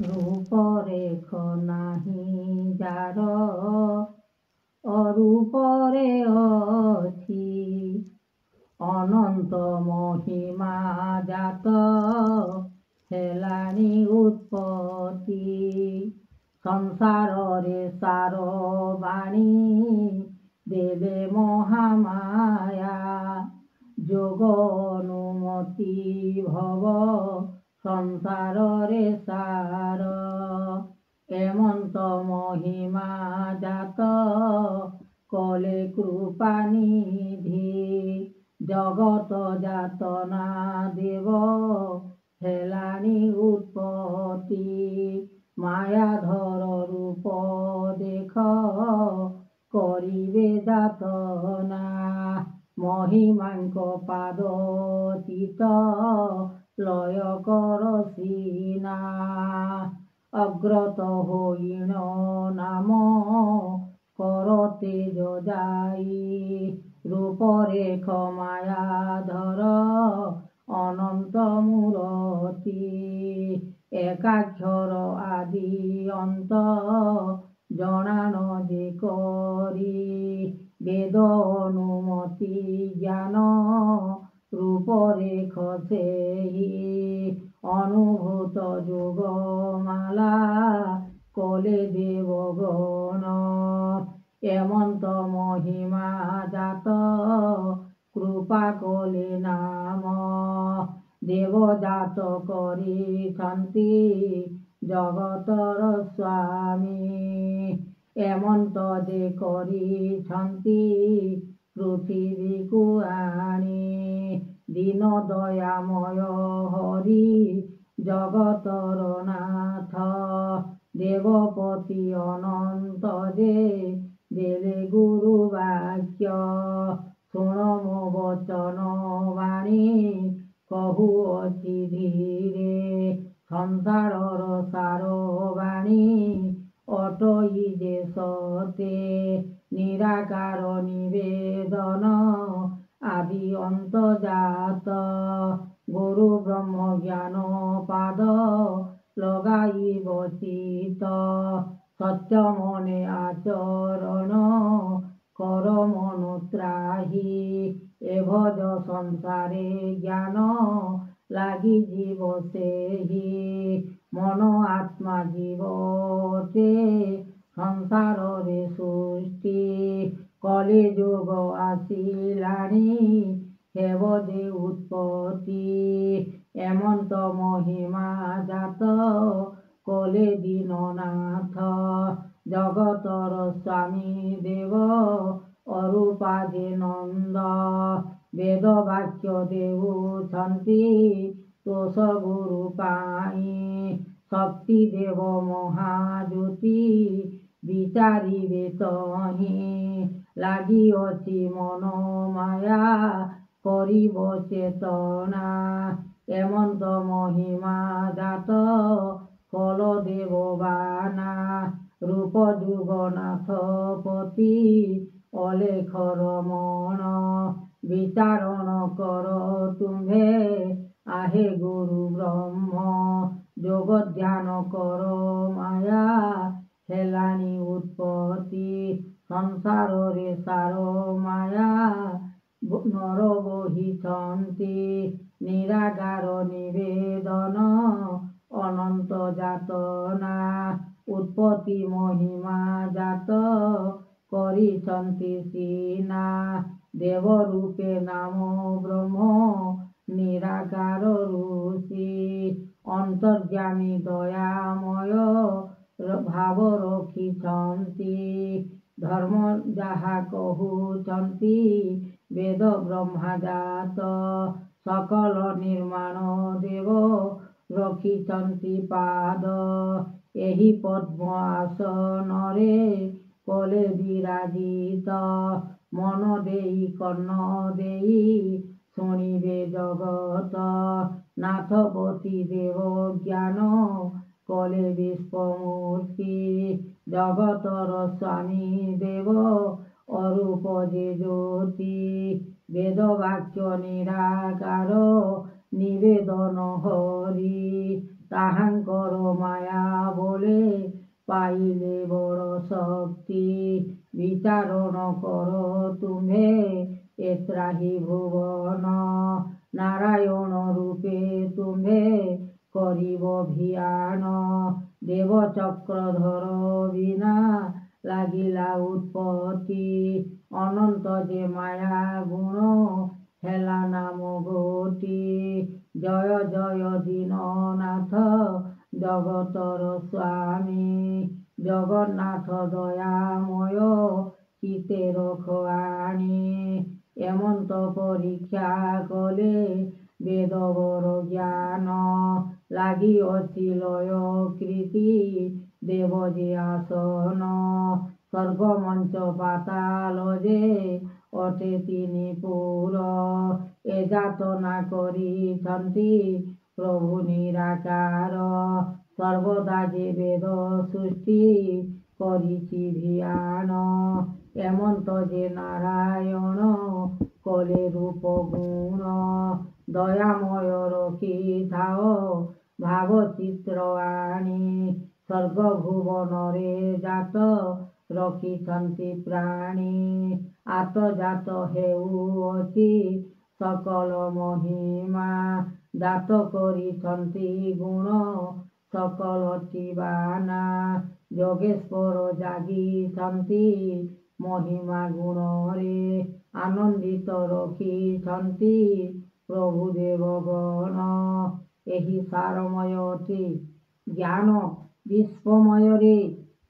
ରୂପରେଖ ନାହିଁ ଯାର ଅରୂପରେ ଅଛି। ଅନନ୍ତ ମହିମା ଜାତ ହେଲାଣି ଉତ୍ପତ୍ତି। ସଂସାରରେ ସାର ବାଣୀ ଦେଲେ ମହାମାୟା। ଯୋଗ ଅନୁମତି ଭବ ସଂସାରରେ ସାର। ଏମନ୍ତ ମହିମା ଜାତ କଲେ କୃପା ନିଧି। ଜଗତ ଯାତନା ଦେବ ହେଲାଣି ଉତ୍ପତ୍ତି। ମାୟାଧର ରୂପ ଦେଖ କରିବେ ଯାତନା। ମହିମାଙ୍କ ପାଦ ଚିତ ଲୟ କର ସିନା। ଅଗ୍ରତ ହୋଇଣ ନାମ କର ତେଜ ଯାଇ। ରୂପରେଖ ମାୟାଧର ଅନନ୍ତ ମୂରତି। ଏକାକ୍ଷର ଆଦି ଅନ୍ତ ଜଣାଣ ଯେ କରି। ବେଦ ଅନୁମତି ଜ୍ଞାନ ରୂପରେଖ ସେହି। ଅନୁଭୂତ ଯୋଗମାଲା କଲେ ଦେବଗଣ। ଏମନ୍ତ ମହିମା ଜାତ କୃପା କଲେ ନାମ। ଦେବଜାତ କରିଛନ୍ତି ଜଗତର ସ୍ୱାମୀ। ଏମନ୍ତ ଯେ କରିଛନ୍ତି ପୃଥିବୀକୁ ଆଣି। ଦୀନ ଦୟାମୟ ହରି ଜଗତର ନାଥ। ଦେବପତି ଅନନ୍ତ ଯେ ଦେଲେ ଗୁରୁ ବାକ୍ୟ। ଶୁଣ ମୋ ବଚନ ବାଣୀ କହୁଅଛି ଧୀରେ। ସଂସାରର ସାର ବାଣୀ ଅଟଇ ଯେ ସତେ। ନିରାକାର ନିବେଦନ ଆଦି ଅନ୍ତ ଜାତ। ଗୁରୁ ବ୍ରହ୍ମ ଜ୍ଞାନ ପାଦ ଲଗାଇବ ଚିତ। ସତ୍ୟ ମନେ ଆଚରଣ କର ମନୁ ତ୍ରାହି। ଏଭଜ ସଂସାରେ ଜ୍ଞାନ ଲାଗିଯିବ ସେହି। ମନ ଆତ୍ମା ଜୀବ ଅଟେ ସଂସାରରେ ସୃଷ୍ଟି। କଳିଯୁଗ ଆସିଲାଣି ହେବ ଯେ ଉତ୍ପତ୍ତି। ଏମନ୍ତ ମହିମା ଜାତ କଲେ ଦୀନନାଥ। ଜଗତର ସ୍ୱାମୀ ଦେବ ଅରୂପା ଯେ ନନ୍ଦ। ବେଦ ବାକ୍ୟ ଦେଉଛନ୍ତି ତୋଷ ଗୁରୁ ପାଇଁ। ଶକ୍ତି ଦେବ ମହାଜ୍ୟୋତି ବିଚାରିବେ ତହିଁ। ଲାଗିଅଛି ମନ ମାୟା କରିବ ଚେତନା। ଏମନ୍ତ ମହିମା ଜାତ କଲ ଦେବ ବାନା। ରୂପ ଯୁଗନାଥ ପତି ଅଲେଖ ରମଣ। ବିଚାରଣ କର ତୁମ୍ଭେ ଆହେ ଗୁରୁ ବ୍ରହ୍ମ। ଯୋଗ ଧ୍ୟାନ କର ମାୟା ହେଲାଣି ଉତ୍ପତ୍ତି। ସଂସାରରେ ସାର ମାୟା ନର ବୋହିଛନ୍ତି। ନିରାକାର ନିବେଦନ ଅନନ୍ତ ଯାତନା। ଉତ୍ପତ୍ତି ମହିମା ଜାତ କରିଛନ୍ତି ସିନା। ଦେବ ରୂପେ ନାମ ବ୍ରହ୍ମ ନିରାକାର ଋଷି। ଅନ୍ତର୍ଯ୍ୟାମୀ ଦୟାମୟ ଭାବ ରଖିଛନ୍ତି। ଧର୍ମ ଯାହା କହୁଛନ୍ତି ବେଦ ବ୍ରହ୍ମା ଜାତ। ସକଳ ନିର୍ମାଣ ଦେବ ରଖିଛନ୍ତି ପାଦ। ଏହି ପଦ୍ମ ଆସନରେ କଲେ ବିରାଜିତ। ମନ ଦେଇ କର୍ଣ୍ଣ ଦେଇ ଶୁଣିବେ ଜଗତ। ନାଥପତି ଦେବ ଜ୍ଞାନ କଲେ ବିଶ୍ୱମୂର୍ତ୍ତି। ଜଗତର ସ୍ୱାମୀ ଦେବ ଅରୂପ ଯେ ଜ୍ୟୋତି। ବେଦ ବାକ୍ୟ ନିରାକାର ନିବେଦନ ହରି। ତାହାଙ୍କର ମାୟା ପାଇଲେ ବଡ଼ ଶକ୍ତି ବିଚାରଣ କର ତୁମ୍ଭେ ଏ ତ୍ରାହି ଭୁବନ ନାରାୟଣ ରୂପେ ତୁମ୍ଭେ କରିବ ଭିଆନ ଦେବ ଚକ୍ରଧର ବିନା ଲାଗିଲା ଉତ୍ପତ୍ତି ଅନନ୍ତ ଯେ ମାୟା ଗୁଣ ହେଲା ନାମ ଗୋଟି ଜୟ ଜୟ ଦୀନନାଥ ଜଗତର ସ୍ୱାମୀ ଜଗନ୍ନାଥ ଦୟାମୟ ଚିତେ ରଖ ଆଣି ଏମନ୍ତ ପରୀକ୍ଷା କଲେ ବେଦବର ଜ୍ଞାନ ଲାଗିଅଛି ଲୟ କୀର୍ତ୍ତି ଦେବ ଯେ ଆସନ ସ୍ୱର୍ଗ ମଞ୍ଚ ପାତାଳ ଯେ ଅଟେ ତିନି ପୁର ଏ ଯାତନା କରିଛନ୍ତି ପ୍ରଭୁ ନିରାକାର ସର୍ବଦା ଯେ ବେଦ ସୃଷ୍ଟି କରିଛି ଭିଆନ ଏମନ୍ତ ଯେ ନାରାୟଣ କଲେ ରୂପ ଗୁଣ ଦୟାମୟ ରଖିଥାଅ ଭାବ ଚିତ୍ର ଆଣି ସ୍ୱର୍ଗ ଭୁବନରେ ଜାତ ରଖିଛନ୍ତି ପ୍ରାଣୀ ଆତଜାତ ହେଉଅଛି ସକଳ ମହିମା ଜାତ କରିଛନ୍ତି ଗୁଣ ସକଳ ଟିବାନା ଯୋଗେଶ୍ୱର ଜାଗିଛନ୍ତି ମହିମା ଗୁଣରେ ଆନନ୍ଦିତ ରଖିଛନ୍ତି ପ୍ରଭୁ ଦେବଗଣ ଏହି ସାରମୟ ଅଟେ ଜ୍ଞାନ ବିଶ୍ୱମୟରେ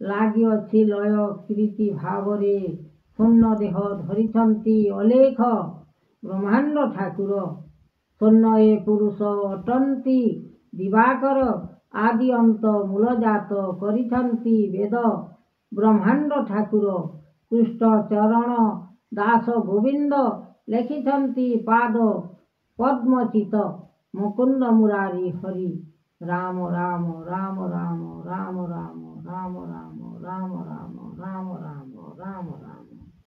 ଲାଗିଅଛି ଲୟ କୀର୍ତ୍ତି ଭାବରେ ଶୂନ୍ୟ ଦେହ ଧରିଛନ୍ତି ଅଲେଖ ବ୍ରହ୍ମାଣ୍ଡ ଠାକୁର ଶୂନ୍ୟ ଏ ପୁରୁଷ ଅଟନ୍ତି ଦିବାକର ଆଦି ଅନ୍ତ ମୂଳଜାତ କରିଛନ୍ତି ବେଦ ବ୍ରହ୍ମାଣ୍ଡ ଠାକୁର କୃଷ୍ଣ ଚରଣ ଦାସ ଗୋବିନ୍ଦ ଲେଖିଛନ୍ତି ପାଦ ପଦ୍ମଚିତ ମୁକୁନ୍ଦ ମୁରାରି ହରି ରାମ ରାମ ରାମ ରାମ